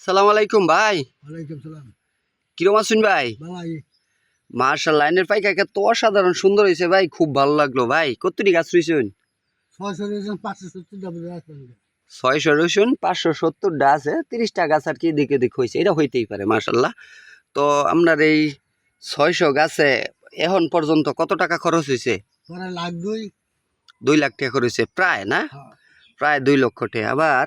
সালাম আলাইকুম ভাই। ওয়ালাইকুম সালাম। কিরম আছেন ভাই? ভাই মার্শাল লাইনের পাইকা তো অসাধারণ সুন্দর হয়েছে ভাই, খুব ভালো লাগলো ভাই। কতটি গাছ রয়েছেন? 600 রসুন 570 আছে, 30টা গাছ আর কি দিকে দিক হয়েছে, এটা হইতেই পারে মার্শাল্লাহ। তো আপনার এই 600 গাছে এখন পর্যন্ত কত টাকা খরচ হয়েছে? লাখ 2। 2 লাখ টাকা খরচ হয়েছে প্রায়, না? হ্যাঁ। প্রায় 2 লক্ষ টাকা। আবার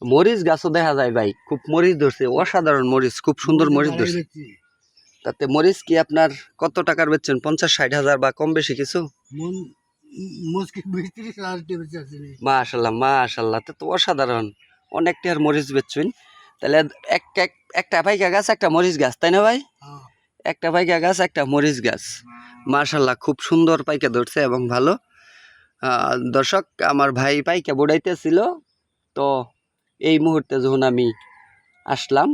মরিচ গাছও দেখা যায় ভাই, খুব মরিচ ধরছে, অসাধারণ মরিচ, খুব সুন্দর মরিচ ধরছে। তাতে মরিচ কি আপনার কত টাকার বেচছেন? 50-60 হাজার বা কম বেশি কিছু? মাশাল্লাহ মাশাল্লাহ, তো অসাধারণ, অনেক টাকার মরিচ বেচছেন। তাহলে একটা পাইকা গাছ একটা মরিচ গাছ, তাই না ভাই? একটা পাইকা গাছ একটা মরিচ গাছ, মাশাল্লাহ খুব সুন্দর পাইকা ধরছে এবং ভালো। দর্শক, আমার ভাই পাইকা বুড়াইতেছিল, তো এই মুহূর্তে যখন আমি আসলাম,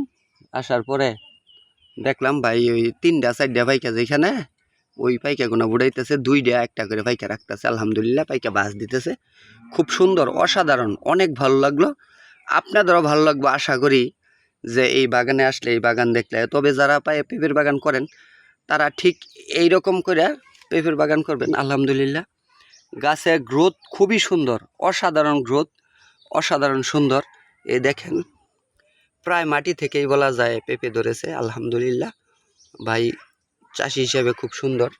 আসার পরে দেখলাম ভাই ওই 3-4টা পাইকা যেখানে ওই পাইকাগুলো বুড়াইতেছে, 2টা একটা করে পাইকা রাখতেছে। আলহামদুলিল্লাহ পাইকা বাস দিতেছে, খুব সুন্দর অসাধারণ, অনেক ভালো লাগলো। আপনাদেরও ভালো লাগবে আশা করি, যে এই বাগানে আসলে, এই বাগান দেখলে। তবে যারা পেঁপের বাগান করেন তারা ঠিক এই রকম করে পেঁপের বাগান করবেন। আলহামদুলিল্লাহ গাছের গ্রোথ খুবই সুন্দর, অসাধারণ গ্রোথ, অসাধারণ সুন্দর। এই দেখেন, প্রায় মাটি থেকেই বলা যায় পেঁপে ধরেছে। আলহামদুলিল্লাহ ভাই চাষি হিসেবে খুব সুন্দর।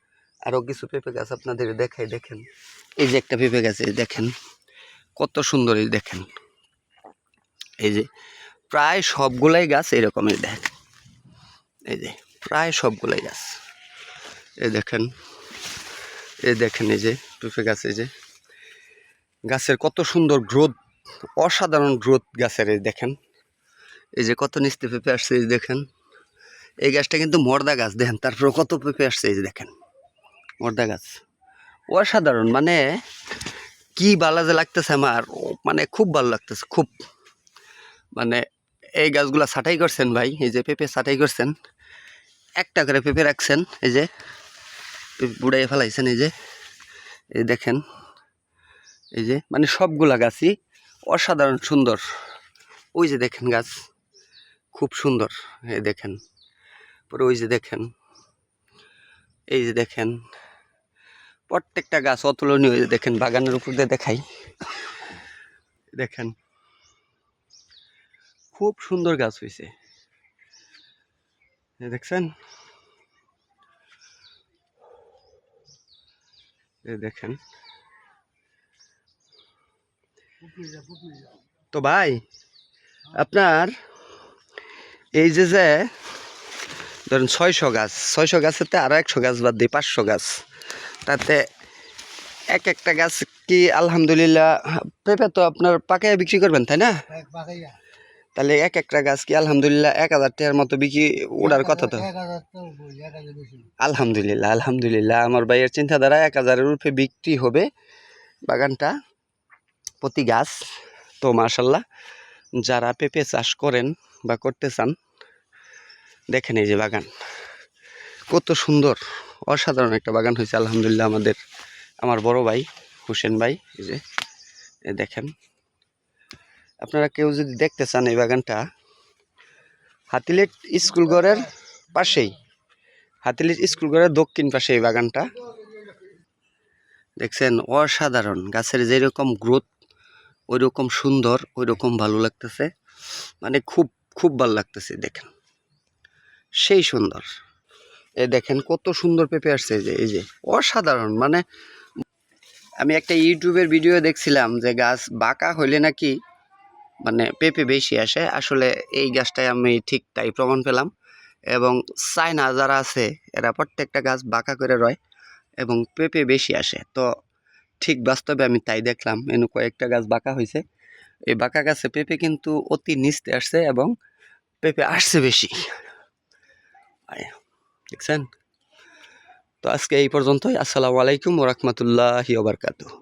আরও কিছু পেঁপে গাছ আপনাদের দেখাই, দেখেন এই যে একটা পেঁপে গাছ, দেখেন কত সুন্দর। এই দেখেন, এই যে প্রায় সবগুলাই গাছ এরকমের, দেখ এই যে প্রায় সবগুলাই গাছ, এই দেখেন, এই দেখেন এই যে পেঁপে গাছ, এই যে গাছের কত সুন্দর গ্রোথ, অসাধারণ গ্রোথ গাছের। এই দেখেন, এই যে কত নিচতে পেঁপে আসছে, এই দেখেন। এই গাছটা কিন্তু মর্দা গাছ, দেখেন তারপরে কত পেঁপে আসছে, এই যে দেখেন মর্দা গাছ, অসাধারণ। মানে কি ভালো যে লাগতেছে আমার, মানে খুব ভালো লাগতেছে খুব। মানে এই গাছগুলা ছাঁটাই করছেন ভাই, এই যে পেঁপে ছাঁটাই করছেন, একটা করে পেঁপে রাখছেন, এই যে বুড়াইয়ে ফেলাইছেন, এই যে এই দেখেন, এই যে মানে সবগুলা গাছই অসাধারণ সুন্দর। ওই যে দেখেন গাছ খুব সুন্দর, এই দেখেন পরে ওই যে দেখেন, এই যে দেখেন প্রত্যেকটা গাছ অতুলনীয়। দেখেন বাগানের উপর দিয়ে দেখাই, দেখেন খুব সুন্দর গাছ হয়েছে, দেখছেন, এই দেখেন। তো ভাই আপনার এই যে ধরেন 600 গাছেতে আরো 100 গাছ বাদ দিই, 500 গাছ, তাতে একটা গাছ কি আলহামদুলিল্লাহ পেঁপে তো আপনার পাকাইয়া বিক্রি করবেন, তাই না? তাহলে একটা গাছ কি আলহামদুলিল্লাহ 1000 টাকার মতো বিক্রি ওঠার কথা তো। আলহামদুলিল্লাহ আলহামদুলিল্লাহ, আমার ভাইয়ের চিন্তাধারা 1000-এর উপরে বিক্রি হবে বাগানটা প্রতি গাছ। তো মাশাল্লাহ, যারা পেঁপে চাষ করেন বা করতে চান, দেখেন এই যে বাগান কত সুন্দর, অসাধারণ একটা বাগান হয়েছে আলহামদুলিল্লাহ। আমার বড় ভাই হোসেন ভাই, এই যে দেখেন। আপনারা কেউ যদি দেখতে চান এই বাগানটা, হাতিলেট স্কুলঘরের পাশেই, হাতিলেট স্কুলঘরের দক্ষিণ পাশে এই বাগানটা, দেখছেন অসাধারণ। গাছের যেরকম গ্রোথ ওই রকম সুন্দর, ওই রকম ভালো লাগতেছে, মানে খুব খুব ভালো লাগতেছে। দেখেন সেই সুন্দর, এই দেখেন কত সুন্দর পেঁপে আসছে, এই যে অসাধারণ। মানে আমি একটা ইউটিউবের ভিডিও দেখছিলাম যে গাছ বাঁকা হইলে নাকি মানে পেঁপে বেশি আসে। আসলে এই গাছটায় আমি ঠিক তাই প্রমাণ পেলাম। এবং চায়না যারা আছে এরা প্রত্যেকটা গাছ বাঁকা করে রয় এবং পেঁপে বেশি আসে। তো ঠিক বাস্তবে আমি তাই দেখলাম, এনে কয়েকটা গাছ বাঁকা হয়েছে। এই বাঁকা গাছে পেঁপে কিন্তু অতি নিচতে আসছে এবং পেঁপে আসছে বেশি, দেখছেন। তো আজকে এই পর্যন্তই। আসসালামু আলাইকুম ওয়া রাহমাতুল্লাহি ওয়া বারাকাতুহু।